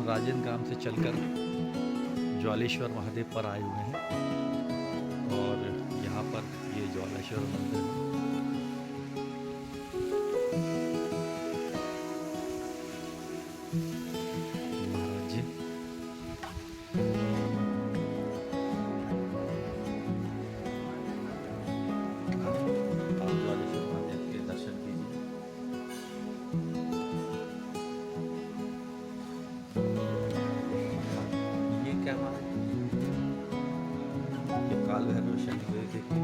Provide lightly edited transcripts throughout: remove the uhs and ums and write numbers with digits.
हम राजन गांव से चलकर ज्वालेश्वर महादेव पर आए हुए हैं और यहाँ पर ये ज्वालेश्वर मंदिर है। महाराज जी आप ज्वालेश्वर महादेव के दर्शन कीजिए। ये क्या महाराज, ये काल भैरव शनि देखिए।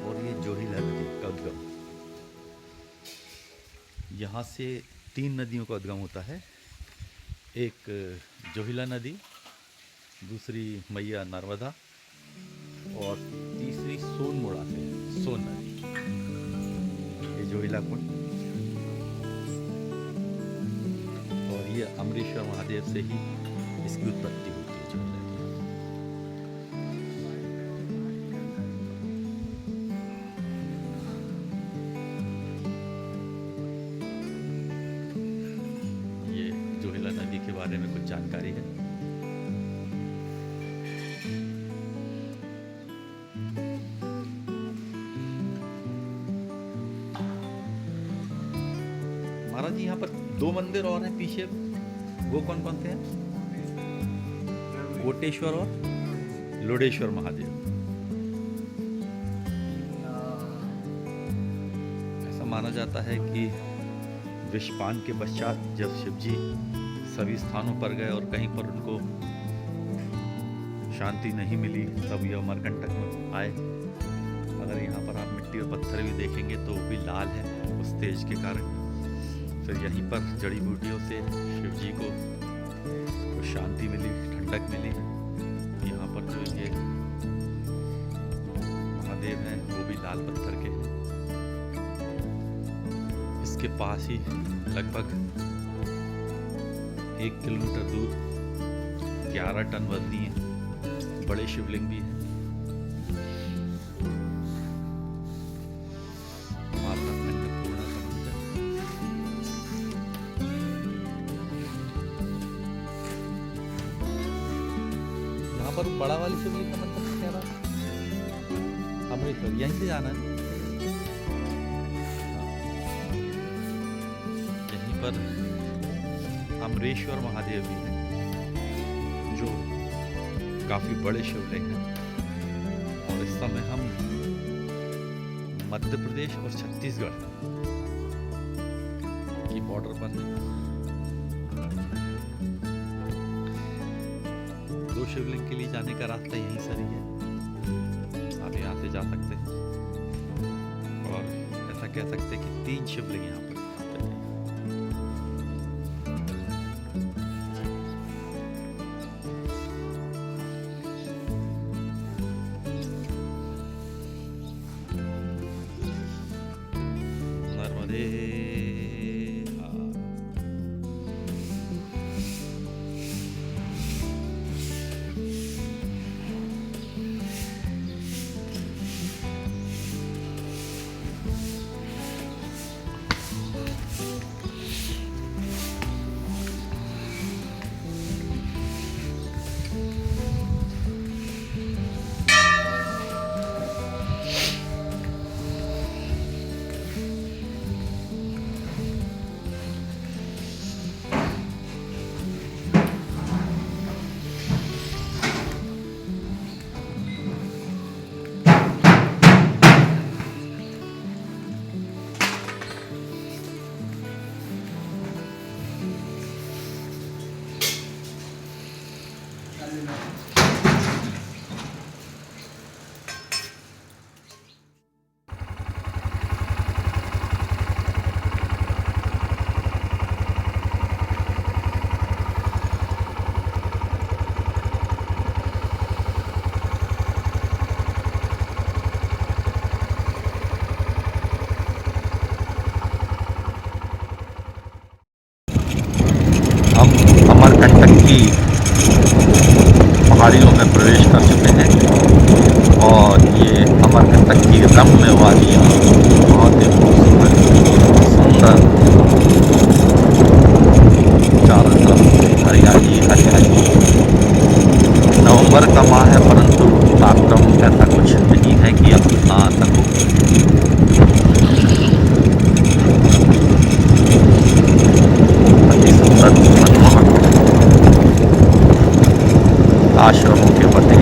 और ये जोहिला नदी का उद्गम, यहाँ से 3 नदियों का उद्गम होता है। एक जोहिला नदी, दूसरी मैया नर्मदा और तीसरी सोनमुड़ा से सोन नदी। ये जोहिला कुंड और ये अमरेश्वर महादेव से ही इसकी उत्पत्ति होती है जोहिला की। ये जोहिला नदी के बारे में कुछ जानकारी है। महाराज जी यहाँ पर 2 मंदिर और हैं पीछे, वो कौन कौन से हैं? कोटेश्वर और लोडेश्वर महादेव। ऐसा माना जाता है कि विषपान के पश्चात जब शिवजी सभी स्थानों पर गए और कहीं पर उनको शांति नहीं मिली, तब यह अमरकंटक में आए। अगर यहाँ पर आप मिट्टी और पत्थर भी देखेंगे तो वो भी लाल है उस तेज के कारण। फिर यहीं पर जड़ी बूटियों से शिव जी को शांति मिली, ठंडक मिली। यहाँ पर जो ये महादेव हैं वो भी लाल पत्थर के हैं। इसके पास ही लगभग 1 किलोमीटर दूर 11 टन वजनी बड़े शिवलिंग भी हैं। पर बड़ा वाली शिवलिंग का मतलब क्या रहा? अमरेश्वर, यहीं से जाना है। यहीं पर अमरेश्वर महादेव भी हैं जो काफी बड़े शिवलिंग हैं। और इस समय हम मध्य प्रदेश और छत्तीसगढ़ की बॉर्डर पर हैं। 2 शिवलिंग के लिए जाने का रास्ता यहीं से ही है, आप यहाँ से जा सकते हैं। और ऐसा कह सकते हैं कि 3 शिवलिंग यहाँ पर आते हैं। नर्मदे हम अमरकंटक की पहाड़ियों में प्रवेश कर चुके हैं। अमरकंटक की रम्य वादियाँ, बहुत ही खूबसूरत सुंदर, चारों तरफ से हरियाली हरियाली। नवंबर का माह है परंतु तापक्रम ऐसा कुछ नहीं है कि आप ना आ सको। अति सुंदर मनमोहक आश्रमों के पते।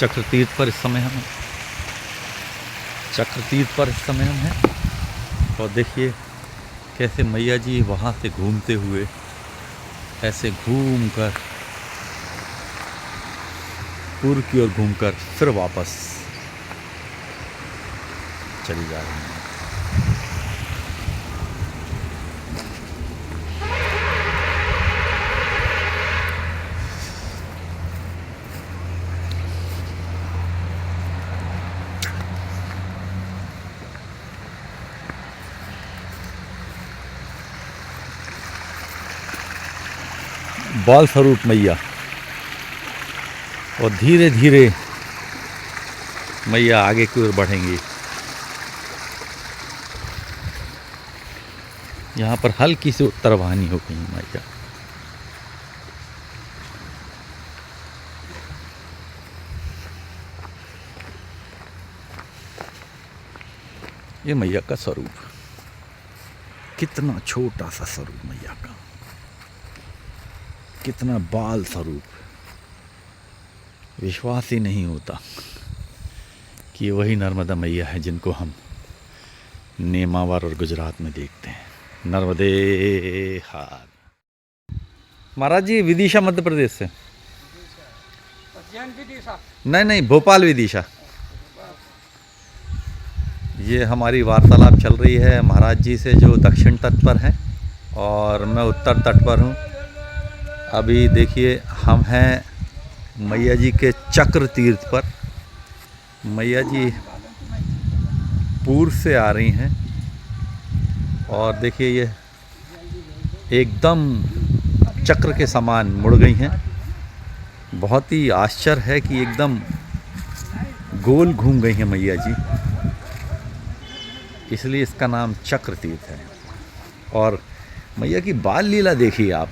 चक्रतीर्थ पर इस समय हम हैं और देखिए कैसे मैया जी वहाँ से घूमते हुए ऐसे घूम कर पूर्व की ओर घूमकर फिर वापस चली जा रही हैं। बाल स्वरूप मैया और धीरे धीरे मैया आगे की ओर बढ़ेंगी। यहाँ पर हल्की सी उत्तरवाहिनी हो गई मैया। ये मैया का स्वरूप, कितना छोटा सा स्वरूप मैया का, कितना बाल स्वरूप। विश्वास ही नहीं होता कि ये वही नर्मदा मैया है जिनको हम नेमावर और गुजरात में देखते हैं। नर्मदे हार। महाराज जी विदिशा मध्य प्रदेश से? नहीं, भोपाल विदिशा। ये हमारी वार्तालाप चल रही है महाराज जी से जो दक्षिण तट पर हैं और मैं उत्तर तट पर हूँ। अभी देखिए हम हैं मैया जी के चक्र तीर्थ पर। मैया जी पूर्व से आ रही हैं और देखिए ये एकदम चक्र के समान मुड़ गई हैं। बहुत ही आश्चर्य है कि एकदम गोल घूम गई हैं मैया जी, इसलिए इसका नाम चक्र तीर्थ है। और मैया की बाल लीला देखिए आप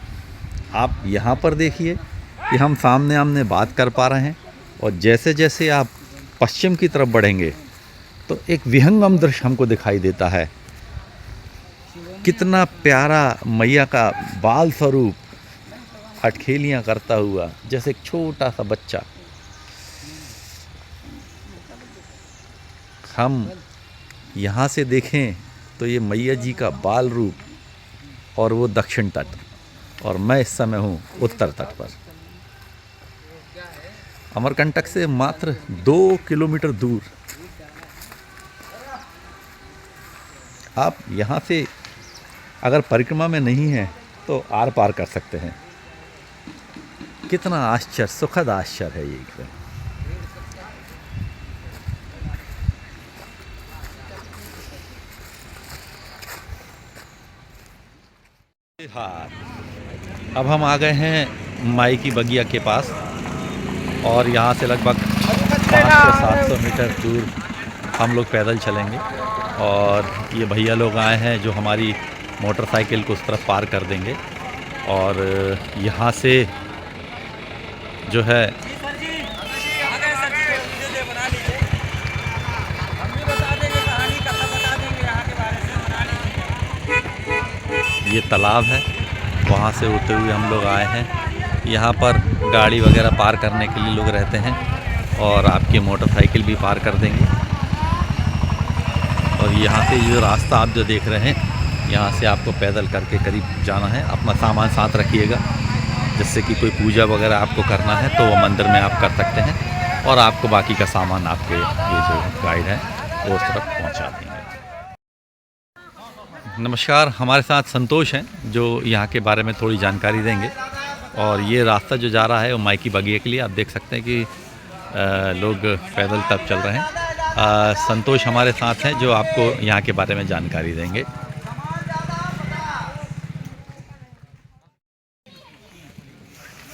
यहाँ पर देखिए कि हम सामने आमने बात कर पा रहे हैं और जैसे जैसे आप पश्चिम की तरफ बढ़ेंगे तो एक विहंगम दृश्य हमको दिखाई देता है। कितना प्यारा मैया का बाल स्वरूप अटखेलियाँ करता हुआ जैसे एक छोटा सा बच्चा। हम यहाँ से देखें तो ये मैया जी का बाल रूप और वो दक्षिण तट, और मैं इस समय हूँ उत्तर तट पर। अमरकंटक से मात्र 2 किलोमीटर दूर। आप यहाँ से अगर परिक्रमा में नहीं हैं तो आर पार कर सकते हैं। कितना आश्चर्य, सुखद आश्चर्य है ये एकदम। अब हम आ गए हैं माई की बगिया के पास और यहाँ से लगभग 500-700 मीटर दूर हम लोग पैदल चलेंगे और ये भैया लोग आए हैं जो हमारी मोटरसाइकिल को उस तरफ पार कर देंगे और यहाँ से जो है ये तालाब है, वहाँ से होते हुए हम लोग आए हैं। यहाँ पर गाड़ी वगैरह पार करने के लिए लोग रहते हैं और आपकी मोटरसाइकिल भी पार कर देंगे। और यहाँ से जो रास्ता आप जो देख रहे हैं, यहाँ से आपको पैदल करके करीब जाना है। अपना सामान साथ रखिएगा, जिससे कि कोई पूजा वगैरह आपको करना है तो वो मंदिर में आप कर सकते हैं और आपको बाकी का सामान आपके ये जो गाइड है वो उस तरफ पहुँचा देंगे। नमस्कार, हमारे साथ संतोष हैं जो यहाँ के बारे में थोड़ी जानकारी देंगे। और ये रास्ता जो जा रहा है वो माइकी बगिया के लिए, आप देख सकते हैं कि लोग पैदल तब चल रहे हैं। संतोष हमारे साथ हैं जो आपको यहाँ के बारे में जानकारी देंगे।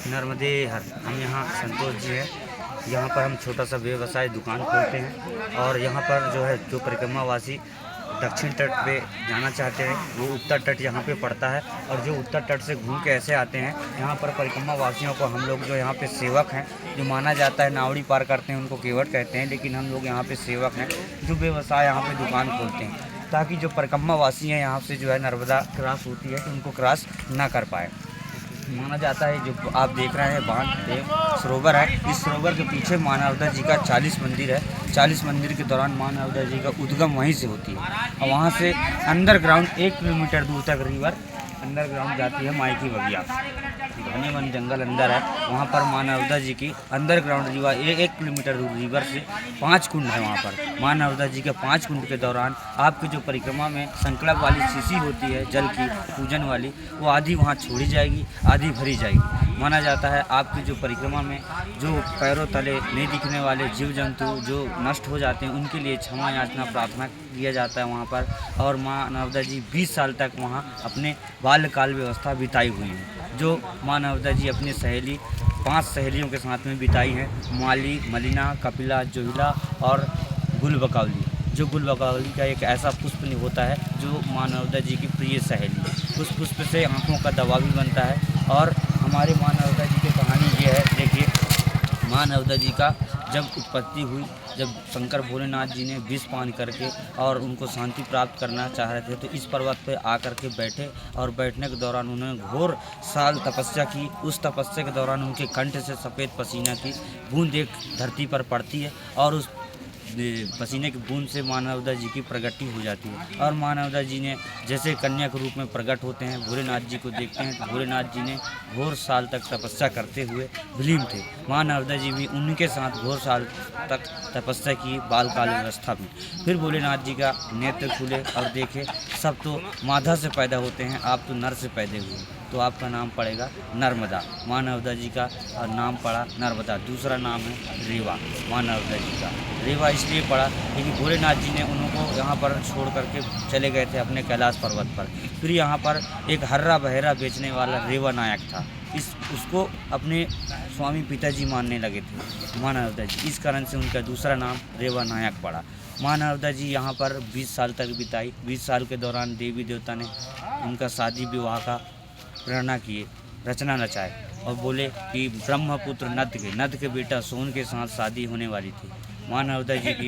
नर्मदे हर, हम यहाँ संतोष जी हैं। यहाँ पर हम छोटा सा व्यवसाय दुकान खोलते हैं और यहाँ पर जो है जो परिक्रमावासी दक्षिण तट पे जाना चाहते हैं वो उत्तर तट यहाँ पे पड़ता है, और जो उत्तर तट से घूम के ऐसे आते हैं यहाँ पर परिक्रमा वासियों को हम लोग जो यहाँ पे सेवक हैं, जो माना जाता है नावड़ी पार करते हैं उनको केवट कहते हैं, लेकिन हम लोग यहाँ पे सेवक हैं जो व्यवसाय यहाँ पे दुकान खोलते हैं ताकि जो परिक्रमा वासी हैं यहाँ से जो है नर्मदा क्रॉस होती है तो उनको क्रॉस ना कर पाए। माना जाता है जो आप देख रहे हैं बांध एक सरोवर है, इस सरोवर के पीछे माँ नर्मदा जी का 40 मंदिर है। 40 मंदिर के दौरान माँ नर्मदा जी का उद्गम वहीं से होती है और वहाँ से अंडरग्राउंड 1 किलोमीटर दूर तक रिवर अंडरग्राउंड जाती है माइकी बगिया। घने वन जंगल अंदर है, वहाँ पर माँ नर्मदा जी की अंडरग्राउंड रिवर 1 किलोमीटर दूर रिवर से 5 कुंड है। वहाँ पर माँ नर्मदा जी के 5 कुंड के दौरान आपकी जो परिक्रमा में संकल्प वाली शीशी होती है जल की पूजन वाली, वो आधी वहाँ छोड़ी जाएगी, आधी भरी जाएगी। माना जाता है आपकी जो परिक्रमा में जो पैरों तले नहीं दिखने वाले जीव जंतु जो नष्ट हो जाते हैं उनके लिए क्षमा याचना प्रार्थना किया जाता है वहाँ पर। और माँ नर्मदा जी 20 साल तक वहाँ अपने बाल्यकाल व्यवस्था बिताई हुई है, जो माँ नर्मदा जी अपनी सहेली 5 सहेलियों के साथ में बिताई हैं, माली, मलिना, कपिला, जोहिला और गुलबकौली। जो गुलबकौली का एक ऐसा पुष्प होता है जो माँ नर्मदा जी की प्रिय सहेली है। उस पुष्प से आँखों का दवा भी बनता है। और हमारे माँ नर्मदा जी की कहानी ये है, देखिए माँ नर्मदा जी का जब उत्पत्ति हुई, जब शंकर भोलेनाथ जी ने विष पान करके और उनको शांति प्राप्त करना चाह रहे थे तो इस पर्वत पे आकर के बैठे, और बैठने के दौरान उन्होंने घोर साल तपस्या की। उस तपस्या के दौरान उनके कंठ से सफ़ेद पसीना की बूंद एक धरती पर पड़ती है और उस पसीने की बूंद से माँ नर्मदा जी की प्रगति हो जाती है। और माँ नर्मदा जी ने जैसे कन्या के रूप में प्रकट होते हैं, भोलेनाथ जी को देखते हैं तो भोलेनाथ जी ने घोर साल तक तपस्या करते हुए विलीन थे। माँ नर्मदा जी भी उनके साथ घोर साल तक तपस्या की बालकाल व्यवस्था में। फिर भोलेनाथ जी का नेत्र खुले और देखे सब तो माधा से पैदा होते हैं, आप तो नर से पैदा हुए, तो आपका नाम पड़ेगा नर्मदा। माँ नर्मदा जी का नाम पड़ा नर्मदा। दूसरा नाम है रेवा, माँ नर्मदा जी का रेवा इसलिए पड़ा क्योंकि भोलेनाथ जी ने उनको यहाँ पर छोड़ करके चले गए थे अपने कैलाश पर्वत पर। फिर यहाँ पर एक हर्रा बहरा बेचने वाला रेवा नायक था, उसको अपने स्वामी पिताजी मानने लगे थे माँ नर्मदा जी, इस कारण से उनका दूसरा नाम रेवा नायक पड़ा। माँ नर्मदा जी यहाँ पर 20 साल तक बिताई। 20 साल के दौरान देवी देवता ने उनका शादी विवाह का प्रेरणा किए, रचना रचाए और बोले कि ब्रह्मपुत्र नद के बेटा सोन के साथ शादी होने वाली थी। माँ नर्मदा जी की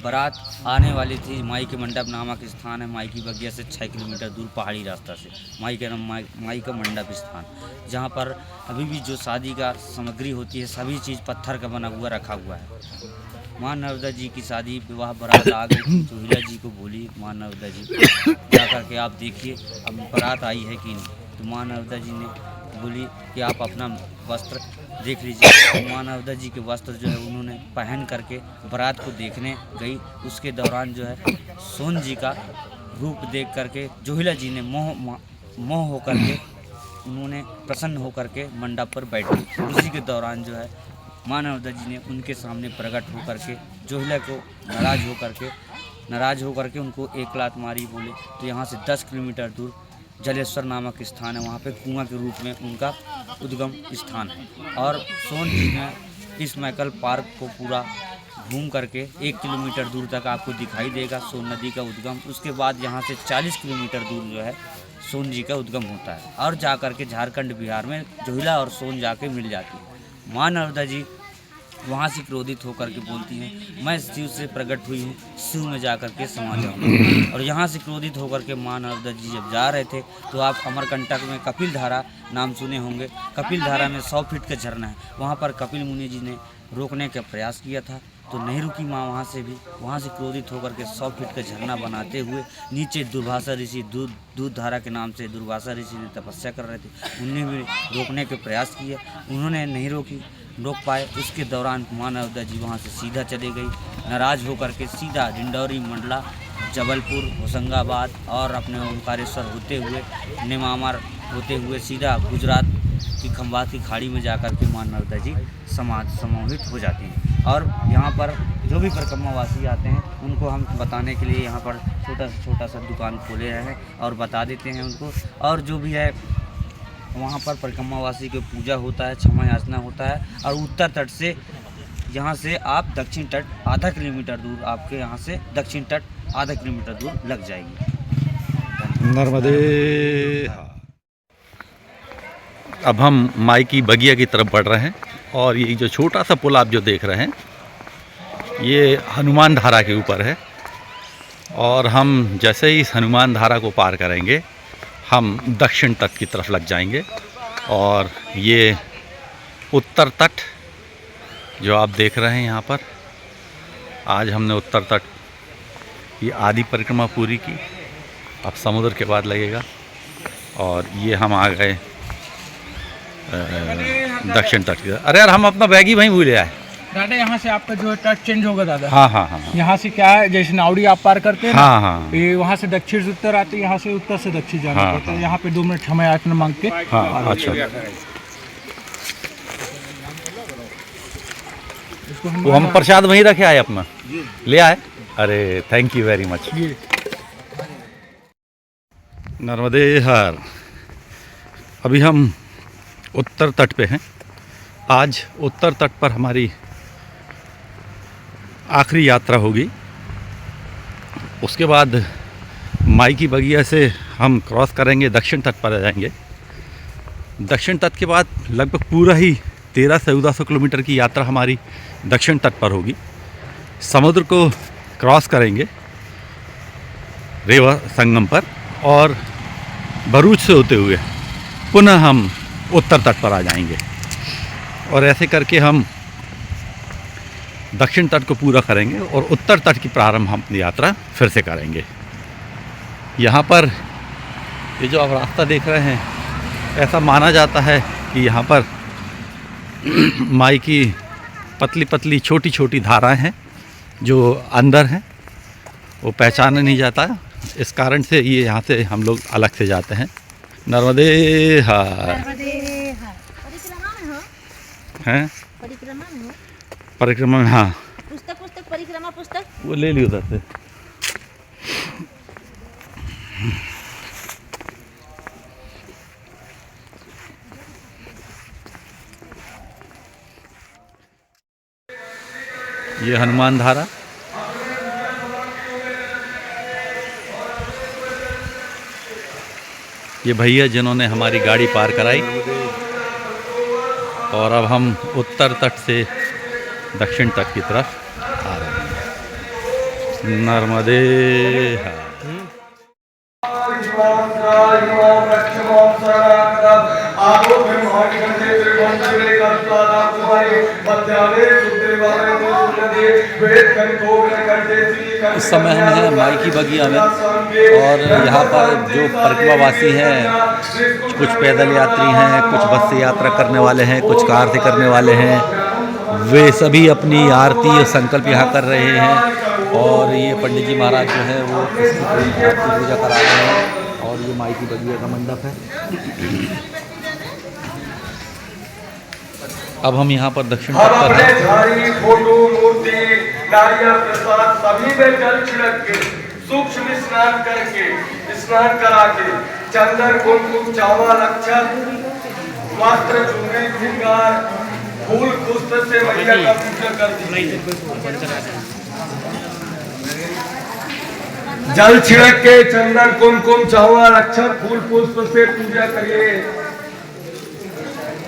बारात आने वाली थी। माई के मंडप नामक स्थान है माइकी बगिया से 6 किलोमीटर दूर पहाड़ी रास्ता से माई का मंडप स्थान, जहाँ पर अभी भी जो शादी का सामग्री होती है सभी चीज़ पत्थर का बना हुआ रखा हुआ है। माँ नर्मदा जी की शादी विवाह बारात आ गई, जोहिला जी को बोली माँ नर्मदा जी जा करके आप देखिए अब बारात आई है कि नहीं। तो माँ नर्मदा जी ने बोली कि आप अपना वस्त्र देख लीजिए। तो माँ नर्मदा जी के वस्त्र जो है उन्होंने पहन करके बारात को देखने गई। उसके दौरान जो है सोन जी का रूप देख करके जोहिला जी ने मोह होकर के उन्होंने प्रसन्न होकर के मंडप पर बैठी। उसी के दौरान जो है माँ नर्मदा जी ने उनके सामने प्रकट होकर के जोहिला को नाराज होकर के उनको एक लात मारी। बोले तो यहाँ से 10 किलोमीटर दूर जलेश्वर नामक स्थान है, वहाँ पे कुआं के रूप में उनका उद्गम स्थान है। और सोन जी ने इस मैकल पार्क को पूरा घूम करके 1 किलोमीटर दूर तक आपको दिखाई देगा सोन नदी का उद्गम। उसके बाद यहाँ से 40 किलोमीटर दूर जो है सोन जी का उद्गम होता है और जा कर के झारखंड बिहार में जोहिला और सोन जाके मिल जाती है। माँ नर्मदा जी वहाँ से क्रोधित होकर के बोलती हैं मैं शिव से प्रकट हुई हूँ, शिव में जा कर के समा जाऊँगी। और यहाँ से क्रोधित होकर के माँ नर्मदा जी जब जा रहे थे तो आप अमरकंटक में कपिल धारा नाम सुने होंगे। कपिल धारा में 100 फीट का झरना है, वहाँ पर कपिल मुनि जी ने रोकने का प्रयास किया था तो नहीं रुकी माँ। वहाँ से क्रोधित होकर के 100 फीट का झरना बनाते हुए नीचे दुर्वासा ऋषि दूध धारा के नाम से दुर्वासा ऋषि ने तपस्या कर रहे थे, उन्हें भी रोकने के प्रयास किया, उन्होंने नहीं रोक पाए। उसके दौरान माँ नर्मदा जी वहाँ से सीधा चले गई, नाराज होकर के सीधा डिंडौरी, मंडला, जबलपुर, होशंगाबाद और अपने ओंकारेश्वर होते हुए नेमामर होते हुए सीधा गुजरात की खंभात की खाड़ी में जाकर के माँ नर्मदा जी समाहित हो जाती हैं। और यहाँ पर जो भी परिक्रमावासी आते हैं उनको हम बताने के लिए यहाँ पर छोटा सा दुकान खोले हैं और बता देते हैं उनको। और जो भी है वहाँ पर परिक्रमावासी की पूजा होता है, क्षमा याचना होता है। और उत्तर तट से यहाँ से आप दक्षिण तट आधा किलोमीटर दूर, आपके यहाँ से दक्षिण तट आधा किलोमीटर दूर लग जाएगी। नर्मदे। अब हम माई की बगिया की तरफ बढ़ रहे हैं और ये जो छोटा सा पुल आप जो देख रहे हैं ये हनुमान धारा के ऊपर है। और हम जैसे ही इस हनुमान धारा को पार करेंगे हम दक्षिण तट की तरफ लग जाएंगे। और ये उत्तर तट जो आप देख रहे हैं यहाँ पर, आज हमने उत्तर तट की आधी परिक्रमा पूरी की, अब समुद्र के बाद लगेगा। और ये हम आ गए दक्षिण तट की। अरे यार हम अपना बैग ही वहीं भूले आए दादा। यहाँ से आपका जो है तट चेंज होगा दादा। हाँ। यहाँ से क्या है, जैसे नावड़ी आप पार करते हैं हाँ। ये वहाँ से दक्षिण से उत्तर आते हैं, यहाँ से उत्तर से दक्षिण जाना पड़ता है। यहाँ पे 2 मिनट क्षमा याचना मांग के। हाँ अच्छा। वो हम प्रसाद वहीं रखे आए, अपना ले आए। अरे थैंक यू वेरी मच। नर्मदे हर। अभी हम उत्तर तट पे हैं। आज उत्तर तट पर हमारी आखिरी यात्रा होगी। उसके बाद माई की बगिया से हम क्रॉस करेंगे, दक्षिण तट पर आ जाएंगे। दक्षिण तट के बाद लगभग पूरा ही 1300-1400 किलोमीटर की यात्रा हमारी दक्षिण तट पर होगी। समुद्र को क्रॉस करेंगे रेवा संगम पर और भरूच से होते हुए पुनः हम उत्तर तट पर आ जाएंगे। और ऐसे करके हम दक्षिण तट को पूरा करेंगे और उत्तर तट की प्रारंभ हम यात्रा फिर से करेंगे। यहाँ पर ये जो आप रास्ता देख रहे हैं, ऐसा माना जाता है कि यहाँ पर माई की पतली पतली छोटी छोटी धाराएं हैं जो अंदर हैं, वो पहचाना नहीं जाता। इस कारण से ये यहाँ से हम लोग अलग से जाते हैं। नर्मदे हर। हैं परिक्रमा में? हाँ पुस्तक परिक्रमा पुस्तक वो ले ली उधर से। ये हनुमान धारा। ये भैया जिन्होंने हमारी गाड़ी पार कराई। और अब हम उत्तर तट से दक्षिण तट की तरफ आ रहे हैं। नर्मदे हर। इस समय हम हैं माई की बगिया में और यहाँ पर जो परिक्रमावासी हैं, कुछ पैदल यात्री हैं, कुछ बस से यात्रा करने वाले हैं, कुछ कार से करने वाले हैं, वे सभी अपनी आरती और संकल्प यहाँ कर रहे हैं। और ये पंडित जी महाराज जो हैं वो इसकी आरती पूजा करा रहे हैं। और ये माई की बगिया का मंडप है। अब हम यहाँ पर दक्षिण तट पर हैं। फोटो मूर्ति नारियल प्रसाद सभी में जल छिड़क के सूक्ष्म स्नान करके स्नान करा के चंदन कुमकुम चावल अक्षत वस्त्र चूड़ी श्रृंगार फूल पुष्प से मैया का पूजा कर दी। जल छिड़क के चंदन कुमकुम चावल अक्षत फूल पुष्प से पूजा करिए।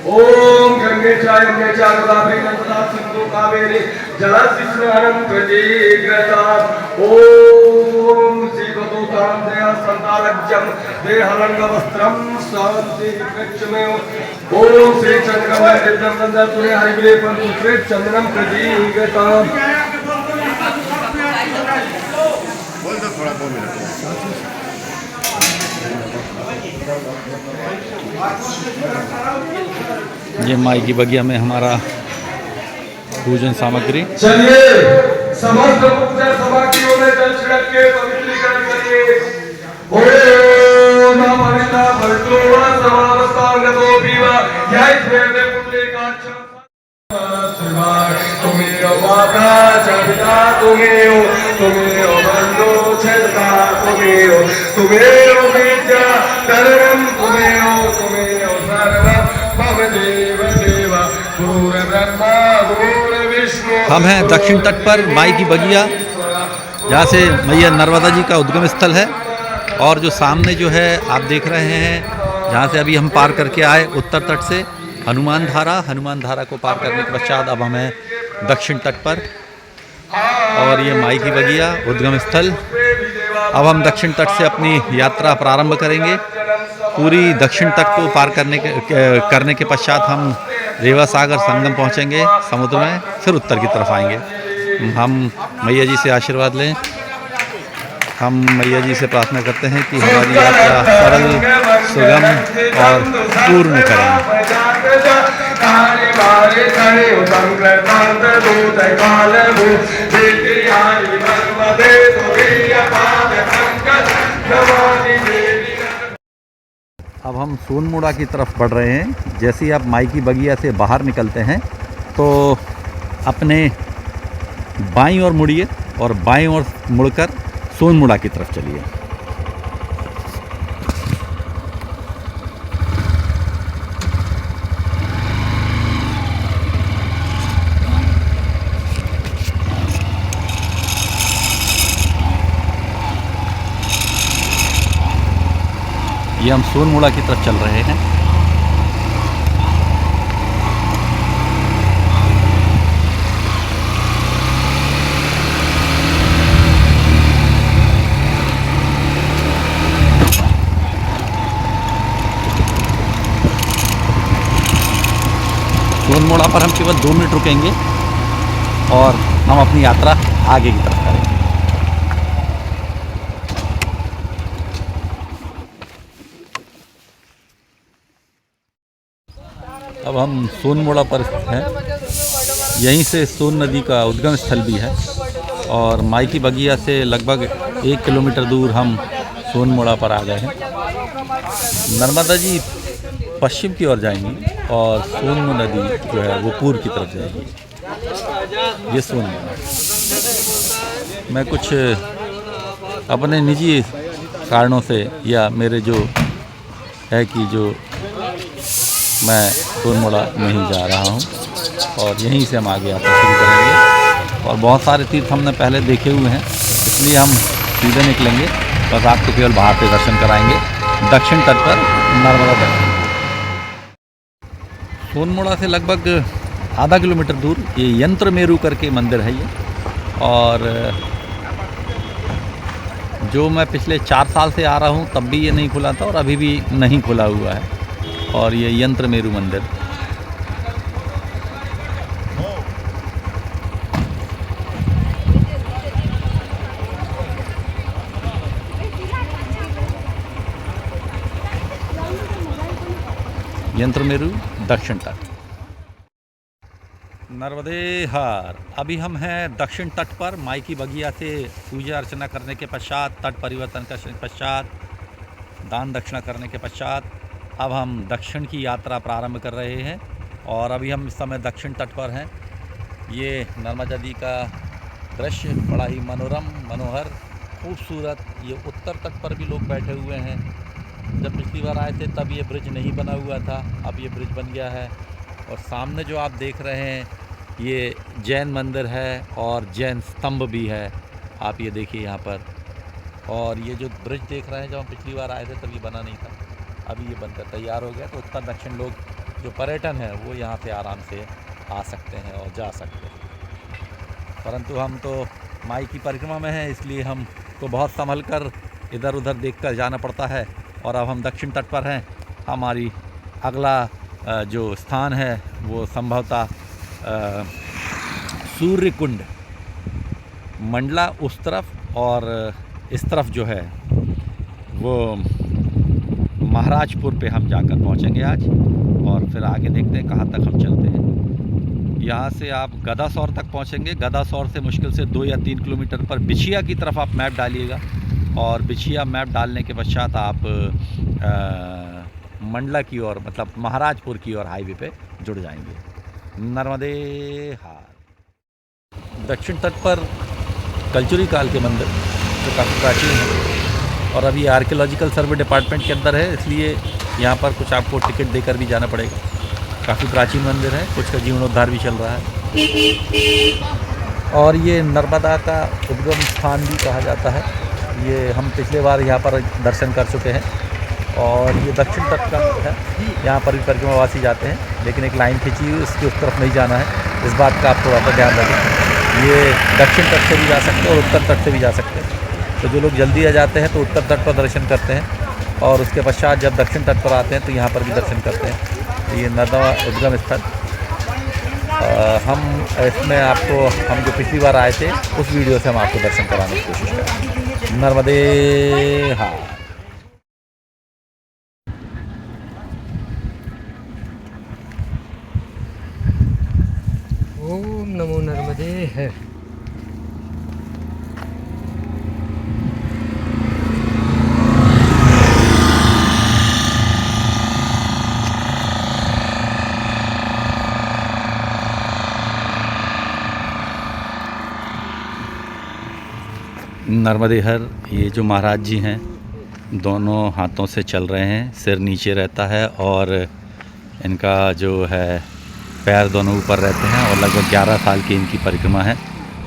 ओम गंगे चाय गंगे चाय गोदावरी नर्मदा सिंधु कावेरी जलस्नानं प्रतीग्रताम् ओम जीवदूतां दया संतालज्जं देहलंगवस्त्रं शांति वृक्षमेव ओम श्री चंद्रमय दिव्यं नंदतुले हरिविलेपं सुकृत चंदनं प्रतीग्रताम् बोल दो थोड़ा 2 मिनट ये माई की बगिया में हमारा पूजन सामग्री। चलिए समस्त पूजा सामग्रियों में जल छिड़क के पवित्रीकरण करिए। ओम नमः भगवतो समावस्तांगतो पीवा यह वेद पुंडरीकाक्षं शिवाय तुमेव माता जपिता तुमेव तुमेव बंधो छेदता तुमेव विद्या धर्मं तुमेव सर्व भवदेव देव गुरु ब्रह्मा गुरु विष्णु। हम हैं दक्षिण तट पर माई की बगिया, जहाँ से मैया नर्मदा जी का उद्गम स्थल है। और जो सामने जो है आप देख रहे हैं, जहाँ से अभी हम पार करके आए उत्तर तट से हनुमान धारा को पार करने के पश्चात अब हम हैं दक्षिण तट पर। और ये माई की बगिया उद्गम स्थल। अब हम दक्षिण तट से अपनी यात्रा प्रारंभ करेंगे। पूरी दक्षिण तट को पार करने के पश्चात हम रेवा सागर संगम पहुंचेंगे समुद्र में, फिर उत्तर की तरफ आएंगे। हम मैया जी से आशीर्वाद लें। हम मैया जी से प्रार्थना करते हैं कि हमारी यात्रा सरल, सुगम और पूर्ण करें। अब हम सोनमुड़ा की तरफ बढ़ रहे हैं। जैसे ही आप माई की बगिया से बाहर निकलते हैं तो अपने बाईं ओर मुड़िए और बाईं ओर मुड़कर सोनमुड़ा की तरफ चलिए। ये हम सोनमुड़ा की तरफ चल रहे हैं। सोनमुड़ा पर हम केवल 2 मिनट रुकेंगे और हम अपनी यात्रा आगे की तरफ करेंगे। अब हम सोनमुड़ा पर स्थित हैं। यहीं से सोन नदी का उद्गम स्थल भी है और माई की बगिया से लगभग 1 किलोमीटर दूर हम सोनमुड़ा पर आ गए हैं। नर्मदा जी पश्चिम की ओर जाएंगी और सोन नदी जो है वो पूर्व की तरफ जाएगी। ये सोनमुड़ा। मैं कुछ अपने निजी कारणों से या मेरे जो है कि जो मैं सोनमुड़ा नहीं जा रहा हूँ और यहीं से हम आगे यात्रा शुरू करेंगे। और बहुत सारे तीर्थ हमने पहले देखे हुए हैं, इसलिए हम सीधे निकलेंगे। बस आपको केवल बाहर से दर्शन कराएंगे दक्षिण तट पर नर्मदा तट। सोनमुड़ा से लगभग आधा किलोमीटर दूर ये यंत्रमेरु करके मंदिर है ये। और जो मैं पिछले 4 साल से आ रहा हूँ तब भी ये नहीं खुला था और अभी भी नहीं खुला हुआ है। और ये यंत्रमेरु मंदिर। यंत्रमेरु दक्षिण तट। नर्मदे हर। अभी हम हैं दक्षिण तट पर माई की बगिया से पूजा अर्चना करने के पश्चात, तट परिवर्तन करने के पश्चात, दान दक्षिणा करने के पश्चात अब हम दक्षिण की यात्रा प्रारंभ कर रहे हैं। और अभी हम इस समय दक्षिण तट पर हैं। ये नर्मदा नदी का दृश्य बड़ा ही मनोरम, मनोहर, खूबसूरत। ये उत्तर तट पर भी लोग बैठे हुए हैं। जब पिछली बार आए थे तब ये ब्रिज नहीं बना हुआ था, अब ये ब्रिज बन गया है। और सामने जो आप देख रहे हैं ये जैन मंदिर है और जैन स्तंभ भी है। आप ये देखिए यहाँ पर। और ये जो ब्रिज देख रहे हैं, जब हम पिछली बार आए थे तब ये बना नहीं था, अभी ये बनकर तैयार हो गया। तो उत्तर दक्षिण लोग जो पर्यटन है वो यहाँ पे आराम से आ सकते हैं और जा सकते हैं। परंतु हम तो माई की परिक्रमा में हैं, इसलिए हमको बहुत संभल कर इधर उधर देखकर जाना पड़ता है। और अब हम दक्षिण तट पर हैं। हमारी अगला जो स्थान है वो संभवतः सूर्य कुंड मंडला उस तरफ और इस तरफ जो है वो महाराजपुर पे हम जाकर पहुंचेंगे आज, और फिर आगे देखते हैं कहाँ तक हम चलते हैं। यहाँ से आप गदासौर तक पहुँचेंगे। गदासौर से मुश्किल से 2 या 3 किलोमीटर पर बिछिया की तरफ आप मैप डालिएगा, और बिछिया मैप डालने के पश्चात आप मंडला की ओर मतलब महाराजपुर की ओर हाईवे पे जुड़ जाएंगे। नर्मदे हार। दक्षिण तट पर कल्चुरी काल के मंदिर जो काफ़ी प्राचीन है और अभी आर्कियोलॉजिकल सर्वे डिपार्टमेंट के अंदर है, इसलिए यहाँ पर कुछ आपको टिकट देकर भी जाना पड़ेगा। काफ़ी प्राचीन मंदिर है, कुछ का जीर्णोद्धार भी चल रहा है। और ये नर्मदा का उद्गम स्थान भी कहा जाता है। ये हम पिछले बार यहाँ पर दर्शन कर चुके हैं, और ये दक्षिण तट का है। यहाँ पर भी परिक्रमावासी जाते हैं, लेकिन एक लाइन खींची हुई उसकी उस तरफ नहीं जाना है। इस बात का आप थोड़ा सा ध्यान रखें। ये दक्षिण तट से भी जा सकते हैं और उत्तर तट से भी जा सकते हैं। तो जो लोग जल्दी आ जाते हैं तो उत्तर तट पर दर्शन करते हैं, और उसके पश्चात जब दक्षिण तट पर आते हैं तो यहाँ पर भी दर्शन करते हैं। तो ये नर्मदा उद्गम स्थल हम इसमें आपको हम जो पिछली बार आए थे उस वीडियो से हम आपको दर्शन कराने की कोशिश करेंगे। नर्मदे हार। ओम नमो नर्मदे है। नर्मदे हर। ये जो महाराज जी हैं दोनों हाथों से चल रहे हैं, सिर नीचे रहता है और इनका जो है पैर दोनों ऊपर रहते हैं, और लगभग 11 साल की इनकी परिक्रमा है।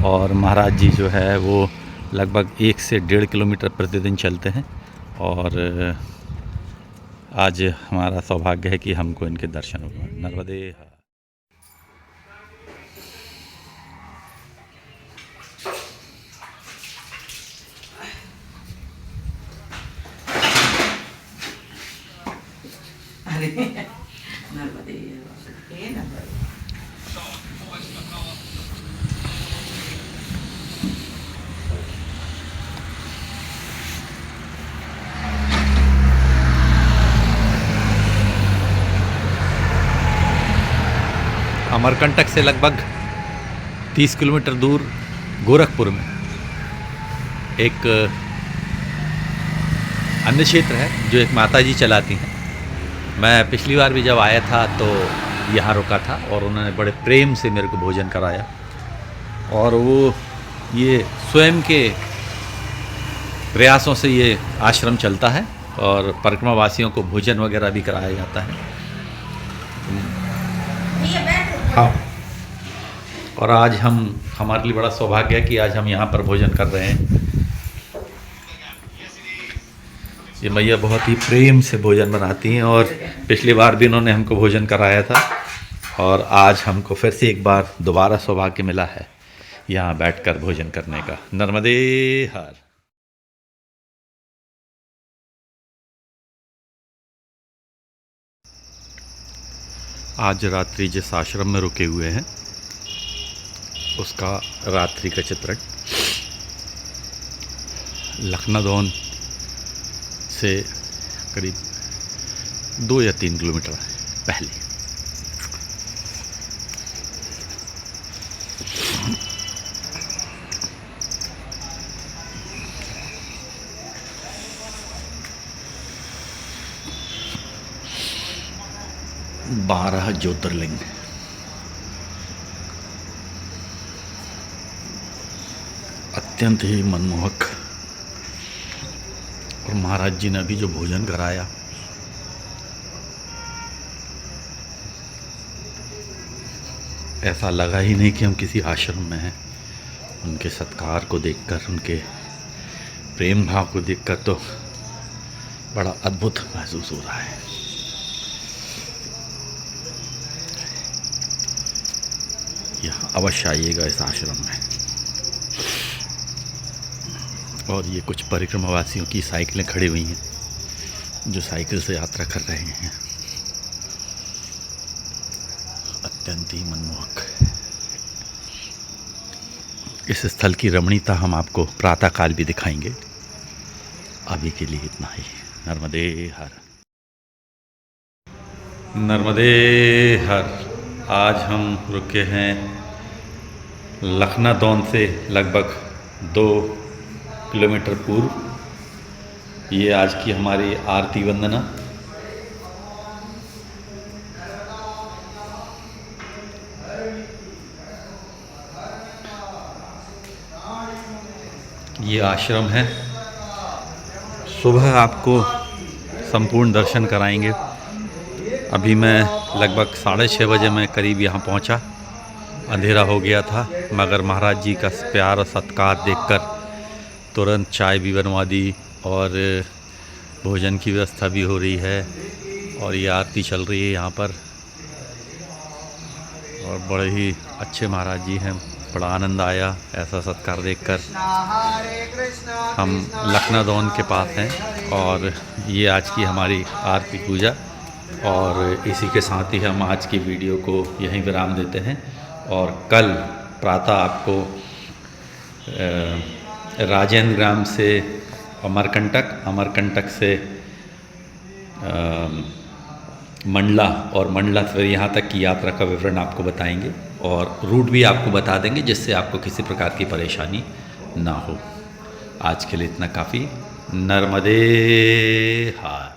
और महाराज जी जो है वो लगभग 1 से 1.5 किलोमीटर प्रतिदिन चलते हैं, और आज हमारा सौभाग्य है कि हमको इनके दर्शन हुए। नर्मदे हर। अमरकंटक से लगभग 30 किलोमीटर दूर गोरखपुर में एक अन्य क्षेत्र है जो एक माता जी चलाती हैं। मैं पिछली बार भी जब आया था तो यहाँ रुका था, और उन्होंने बड़े प्रेम से मेरे को भोजन कराया। और वो ये स्वयं के प्रयासों से ये आश्रम चलता है, और परिक्रमावासियों को भोजन वगैरह भी कराया जाता है। हाँ, और आज हमारे लिए बड़ा सौभाग्य है कि आज हम यहाँ पर भोजन कर रहे हैं। ये मैया बहुत ही प्रेम से भोजन बनाती हैं, और पिछली बार भी इन्होंने हमको भोजन कराया था, और आज हमको फिर से एक बार दोबारा सौभाग्य मिला है यहाँ बैठकर भोजन करने का। नर्मदे हर। आज रात्रि जिस आश्रम में रुके हुए हैं उसका रात्रि का चित्रण लखनदौन से करीब 2 या 3 किलोमीटर पहले। बारह ज्योतिर्लिंग अत्यंत ही मनमोहक। और महाराज जी ने अभी जो भोजन कराया, ऐसा लगा ही नहीं कि हम किसी आश्रम में हैं। उनके सत्कार को देखकर, उनके प्रेम भाव को देखकर तो बड़ा अद्भुत महसूस हो रहा है। यहाँ अवश्य आइएगा इस आश्रम में। और ये कुछ परिक्रमावासियों की साइकिलें खड़ी हुई हैं जो साइकिल से यात्रा कर रहे हैं। अत्यंत ही मनमोहक। इस स्थल की रमणीयता हम आपको प्रातःकाल भी दिखाएंगे। अभी के लिए इतना ही। नर्मदे हर। नर्मदे हर। आज हम रुके हैं लखनादौन से लगभग 2 किलोमीटर पूर्व। ये आज की हमारी आरती वंदना। ये आश्रम है। सुबह आपको संपूर्ण दर्शन कराएंगे। अभी मैं लगभग 6:30 बजे मैं करीब यहाँ पहुँचा। अंधेरा हो गया था, मगर महाराज जी का प्यार और सत्कार देखकर तुरंत चाय भी बनवा दी और भोजन की व्यवस्था भी हो रही है और ये आरती चल रही है यहाँ पर। और बड़े ही अच्छे महाराज जी हैं। बड़ा आनंद आया ऐसा सत्कार देखकर। हम लखनादौन के पास हैं और ये आज की हमारी आरती पूजा। और इसी के साथ ही हम आज की वीडियो को यहीं विराम देते हैं। और कल प्रातः आपको राजेंद्र ग्राम से अमरकंटक से मंडला और मंडला से यहाँ तक की यात्रा का विवरण आपको बताएंगे और रूट भी आपको बता देंगे, जिससे आपको किसी प्रकार की परेशानी ना हो। आज के लिए इतना काफ़ी। नर्मदे हर।